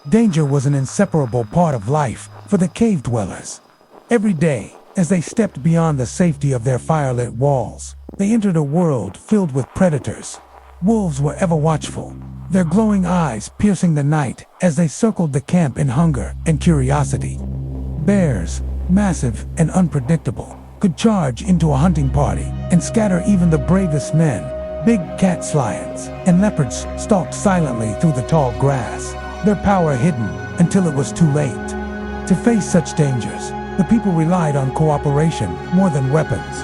Danger was an inseparable part of life for the cave dwellers. Every day, as they stepped beyond the safety of their firelit walls, they entered a world filled with predators. Wolves were ever watchful, their glowing eyes piercing the night as they circled the camp in hunger and curiosity. Bears, massive and unpredictable, could charge into a hunting party and scatter even the bravest men. Big cat lions and leopards stalked silently through the tall grass, their power hidden until it was too late. To face such dangers, the people relied on cooperation more than weapons.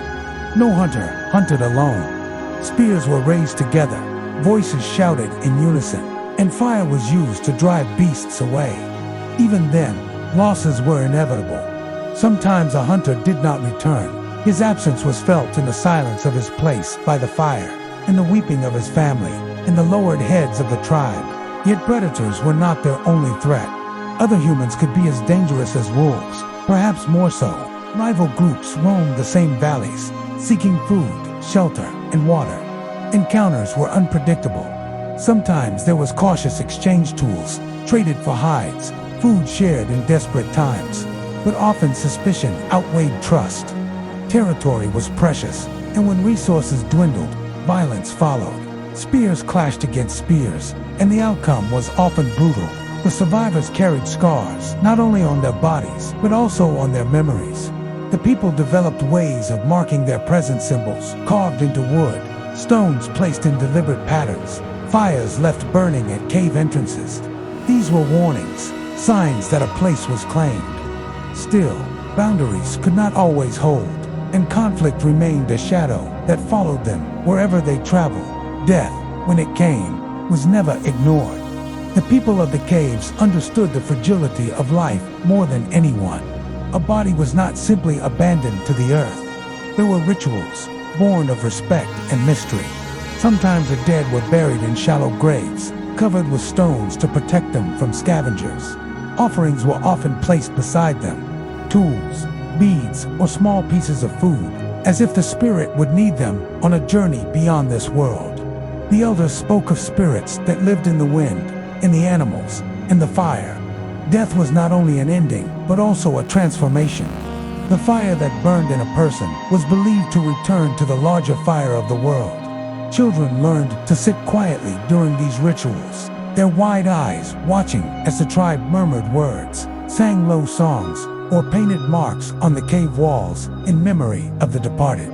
No hunter hunted alone. Spears were raised together, voices shouted in unison, and fire was used to drive beasts away. Even then, losses were inevitable. Sometimes a hunter did not return. His absence was felt in the silence of his place by the fire, in the weeping of his family, in the lowered heads of the tribe. Yet predators were not their only threat. Other humans could be as dangerous as wolves, perhaps more so. Rival groups roamed the same valleys, seeking food, shelter, and water. Encounters were unpredictable. Sometimes there was cautious exchange tools, traded for hides, food shared in desperate times, but often suspicion outweighed trust. Territory was precious, and when resources dwindled, violence followed. Spears clashed against spears, and the outcome was often brutal. The survivors carried scars, not only on their bodies, but also on their memories. The people developed ways of marking their present symbols, carved into wood, stones placed in deliberate patterns, fires left burning at cave entrances. These were warnings, signs that a place was claimed. Still, boundaries could not always hold, and conflict remained a shadow that followed them wherever they traveled. Death, when it came, was never ignored. The people of the caves understood the fragility of life more than anyone. A body was not simply abandoned to the earth. There were rituals, born of respect and mystery. Sometimes the dead were buried in shallow graves, covered with stones to protect them from scavengers. Offerings were often placed beside them, tools, beads, or small pieces of food, as if the spirit would need them on a journey beyond this world. The elders spoke of spirits that lived in the wind, in the animals, in the fire. Death was not only an ending, but also a transformation. The fire that burned in a person was believed to return to the larger fire of the world. Children learned to sit quietly during these rituals, their wide eyes watching as the tribe murmured words, sang low songs, or painted marks on the cave walls in memory of the departed.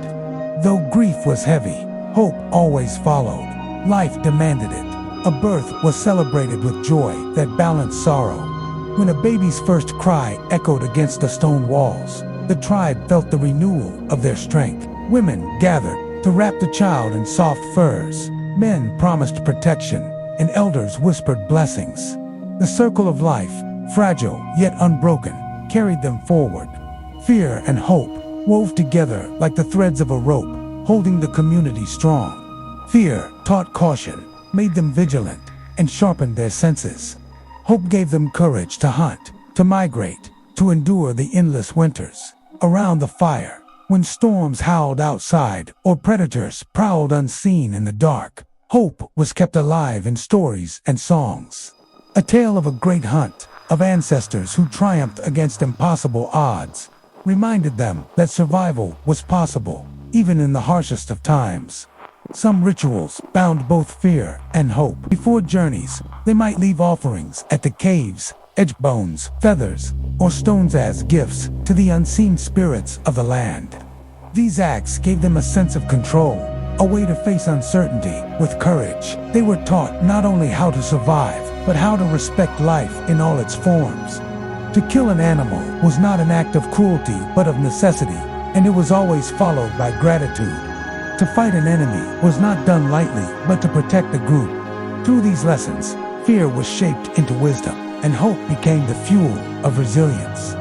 Though grief was heavy, hope always followed. Life demanded it. A birth was celebrated with joy that balanced sorrow. When a baby's first cry echoed against the stone walls, the tribe felt the renewal of their strength. Women gathered to wrap the child in soft furs. Men promised protection, and elders whispered blessings. The circle of life, fragile yet unbroken, carried them forward. Fear and hope wove together like the threads of a rope, holding the community strong. Fear taught caution, made them vigilant, and sharpened their senses. Hope gave them courage to hunt, to migrate, to endure the endless winters. Around the fire, when storms howled outside or predators prowled unseen in the dark, hope was kept alive in stories and songs. A tale of a great hunt, of ancestors who triumphed against impossible odds, reminded them that survival was possible, even in the harshest of times. Some rituals bound both fear and hope. Before journeys, they might leave offerings at the caves, edge bones, feathers, or stones as gifts to the unseen spirits of the land. These acts gave them a sense of control, a way to face uncertainty with courage. They were taught not only how to survive, but how to respect life in all its forms. To kill an animal was not an act of cruelty, but of necessity, and it was always followed by gratitude. To fight an enemy was not done lightly, but to protect the group. Through these lessons, fear was shaped into wisdom, and hope became the fuel of resilience.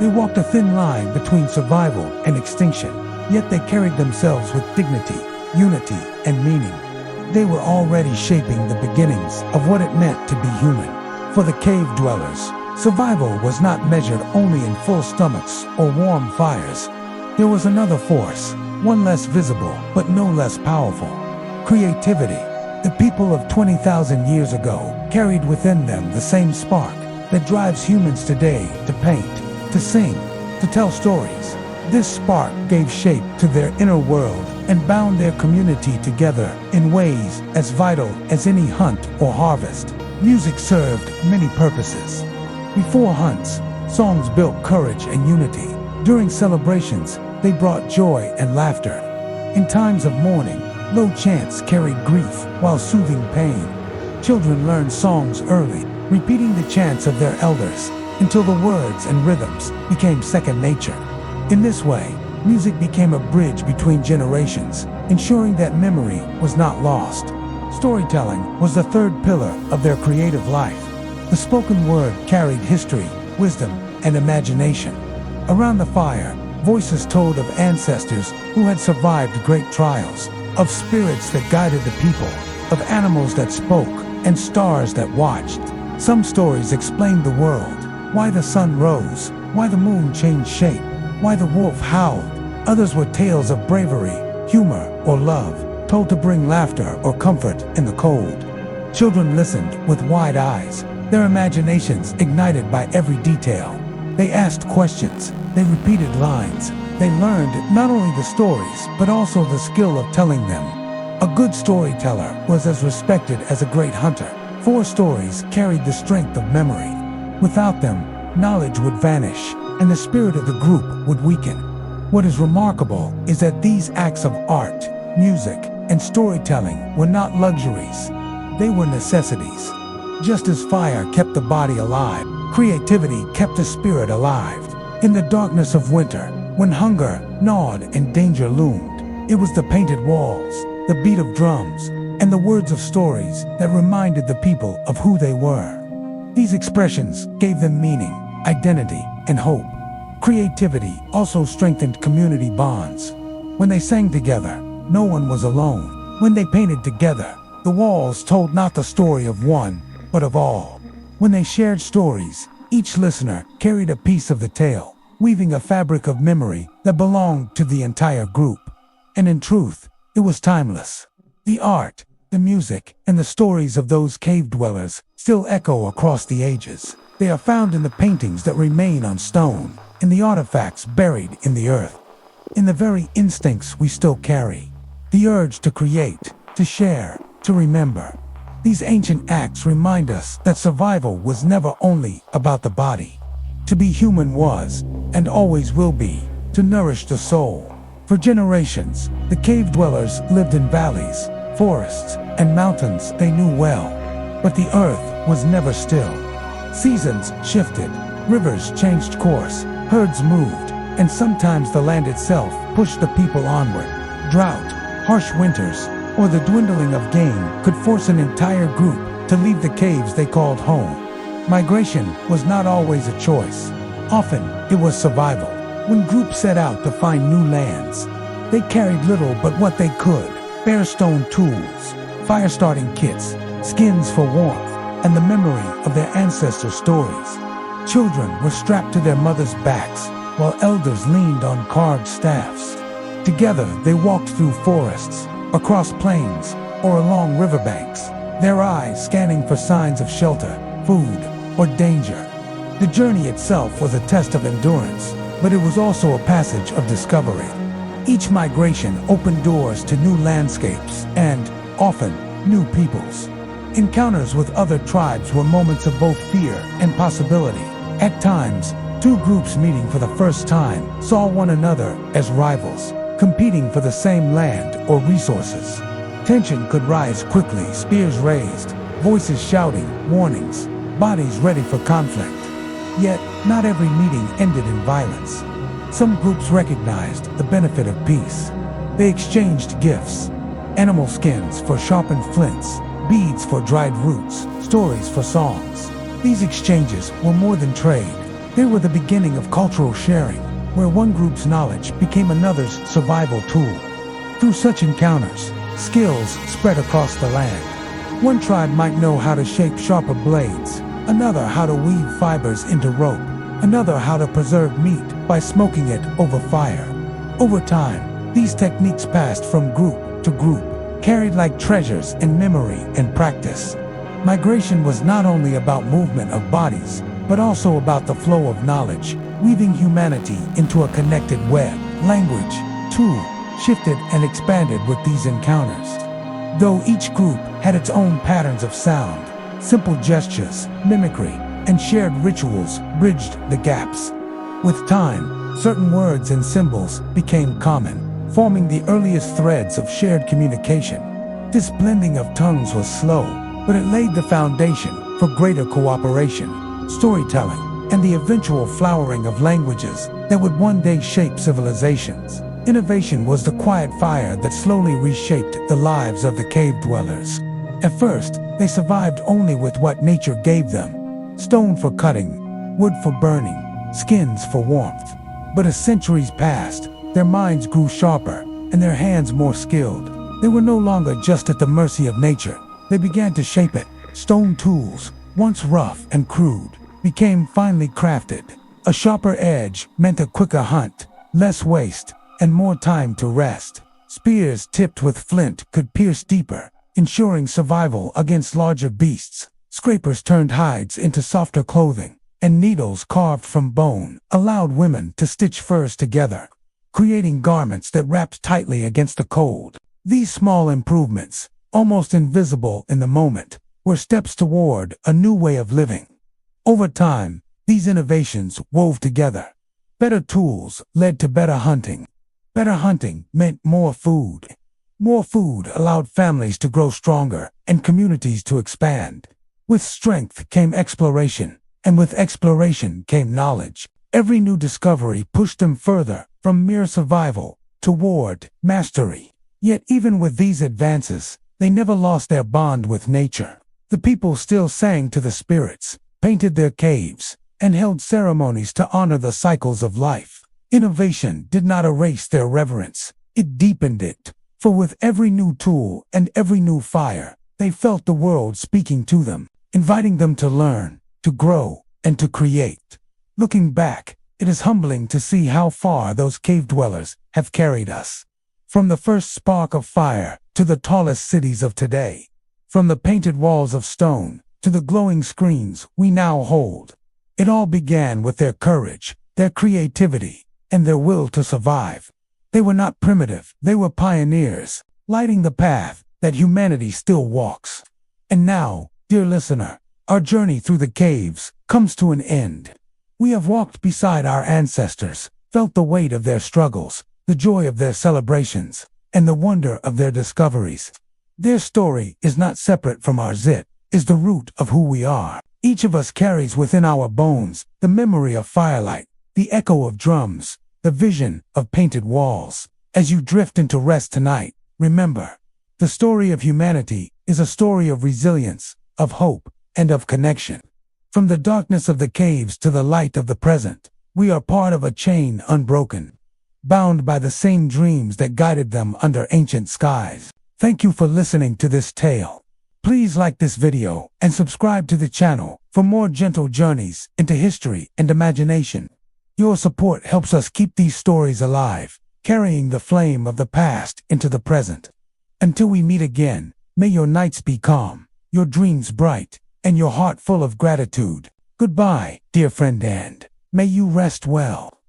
They walked a thin line between survival and extinction, yet they carried themselves with dignity, unity, and meaning. They were already shaping the beginnings of what it meant to be human. For the cave dwellers, survival was not measured only in full stomachs or warm fires. There was another force, one less visible, but no less powerful: creativity. The people of 20,000 years ago carried within them the same spark, that drives humans today to paint, to sing, to tell stories. This spark gave shape to their inner world and bound their community together in ways as vital as any hunt or harvest. Music served many purposes. Before hunts, songs built courage and unity. During celebrations, they brought joy and laughter. In times of mourning, low chants carried grief while soothing pain. Children learned songs early, repeating the chants of their elders until the words and rhythms became second nature. In this way, music became a bridge between generations, ensuring that memory was not lost. Storytelling was the third pillar of their creative life. The spoken word carried history, wisdom, and imagination. Around the fire, voices told of ancestors who had survived great trials, of spirits that guided the people, of animals that spoke, and stars that watched. Some stories explained the world, why the sun rose, why the moon changed shape, why the wolf howled. Others were tales of bravery, humor, or love, told to bring laughter or comfort in the cold. Children listened with wide eyes, their imaginations ignited by every detail. They asked questions, they repeated lines. They learned not only the stories, but also the skill of telling them. A good storyteller was as respected as a great hunter, for stories carried the strength of memory. Without them, knowledge would vanish, and the spirit of the group would weaken. What is remarkable is that these acts of art, music, and storytelling were not luxuries. They were necessities. Just as fire kept the body alive, creativity kept the spirit alive. In the darkness of winter, when hunger gnawed and danger loomed, it was the painted walls, the beat of drums, and the words of stories that reminded the people of who they were. These expressions gave them meaning, identity, and hope. Creativity also strengthened community bonds. When they sang together, no one was alone. When they painted together, the walls told not the story of one, but of all. When they shared stories, each listener carried a piece of the tale, weaving a fabric of memory that belonged to the entire group. And in truth, it was timeless. The art, the music, and the stories of those cave dwellers still echo across the ages. They are found in the paintings that remain on stone, in the artifacts buried in the earth, in the very instincts we still carry. The urge to create, to share, to remember. These ancient acts remind us that survival was never only about the body. To be human was, and always will be, to nourish the soul. For generations, the cave dwellers lived in valleys, forests, and mountains they knew well. But the earth was never still. Seasons shifted, rivers changed course, herds moved, and sometimes the land itself pushed the people onward. Drought, harsh winters, or the dwindling of game could force an entire group to leave the caves they called home. Migration was not always a choice. Often, it was survival. When groups set out to find new lands, they carried little but what they could: bare stone tools, fire-starting kits, skins for warmth, and the memory of their ancestors' stories. Children were strapped to their mothers' backs, while elders leaned on carved staffs. Together, they walked through forests, across plains, or along riverbanks, their eyes scanning for signs of shelter, food, or danger. The journey itself was a test of endurance, but it was also a passage of discovery. Each migration opened doors to new landscapes and, often, new peoples. Encounters with other tribes were moments of both fear and possibility. At times, two groups meeting for the first time saw one another as rivals, competing for the same land or resources. Tension could rise quickly, spears raised, voices shouting warnings, bodies ready for conflict. Yet, not every meeting ended in violence. Some groups recognized the benefit of peace. They exchanged gifts: animal skins for sharpened flints, beads for dried roots, stories for songs. These exchanges were more than trade. They were the beginning of cultural sharing, where one group's knowledge became another's survival tool. Through such encounters, skills spread across the land. One tribe might know how to shape sharper blades, another how to weave fibers into rope, another how to preserve meat by smoking it over fire. Over time, these techniques passed from group to group, carried like treasures in memory and practice. Migration was not only about movement of bodies, but also about the flow of knowledge, weaving humanity into a connected web. Language, too, shifted and expanded with these encounters. Though each group had its own patterns of sound, simple gestures, mimicry, and shared rituals bridged the gaps. With time, certain words and symbols became common, forming the earliest threads of shared communication. This blending of tongues was slow, but it laid the foundation for greater cooperation, storytelling, and the eventual flowering of languages that would one day shape civilizations. Innovation was the quiet fire that slowly reshaped the lives of the cave dwellers. At first, they survived only with what nature gave them: stone for cutting, wood for burning, skins for warmth. But as centuries passed, their minds grew sharper and their hands more skilled. They were no longer just at the mercy of nature. They began to shape it. Stone tools, once rough and crude, became finely crafted. A sharper edge meant a quicker hunt, less waste, and more time to rest. Spears tipped with flint could pierce deeper, ensuring survival against larger beasts. Scrapers turned hides into softer clothing, and needles carved from bone allowed women to stitch furs together, creating garments that wrapped tightly against the cold. These small improvements, almost invisible in the moment, were steps toward a new way of living. Over time, these innovations wove together. Better tools led to better hunting. Better hunting meant more food. More food allowed families to grow stronger and communities to expand. With strength came exploration, and with exploration came knowledge. Every new discovery pushed them further from mere survival toward mastery. Yet even with these advances, they never lost their bond with nature. The people still sang to the spirits, painted their caves, and held ceremonies to honor the cycles of life. Innovation did not erase their reverence, it deepened it. For with every new tool and every new fire, they felt the world speaking to them, inviting them to learn, to grow, and to create. Looking back, it is humbling to see how far those cave dwellers have carried us. From the first spark of fire to the tallest cities of today. From the painted walls of stone to the glowing screens we now hold. It all began with their courage, their creativity, and their will to survive. They were not primitive, they were pioneers, lighting the path that humanity still walks. And now, dear listener, our journey through the caves comes to an end. We have walked beside our ancestors, felt the weight of their struggles, the joy of their celebrations, and the wonder of their discoveries. Their story is not separate from ours, it is the root of who we are. Each of us carries within our bones the memory of firelight, the echo of drums, the vision of painted walls. As you drift into rest tonight, remember, the story of humanity is a story of resilience, of hope, and of connection. From the darkness of the caves to the light of the present, we are part of a chain unbroken, bound by the same dreams that guided them under ancient skies. Thank you for listening to this tale. Please like this video and subscribe to the channel for more gentle journeys into history and imagination. Your support helps us keep these stories alive, carrying the flame of the past into the present. Until we meet again, may your nights be calm, your dreams bright, and your heart full of gratitude. Goodbye, dear friend, and may you rest well.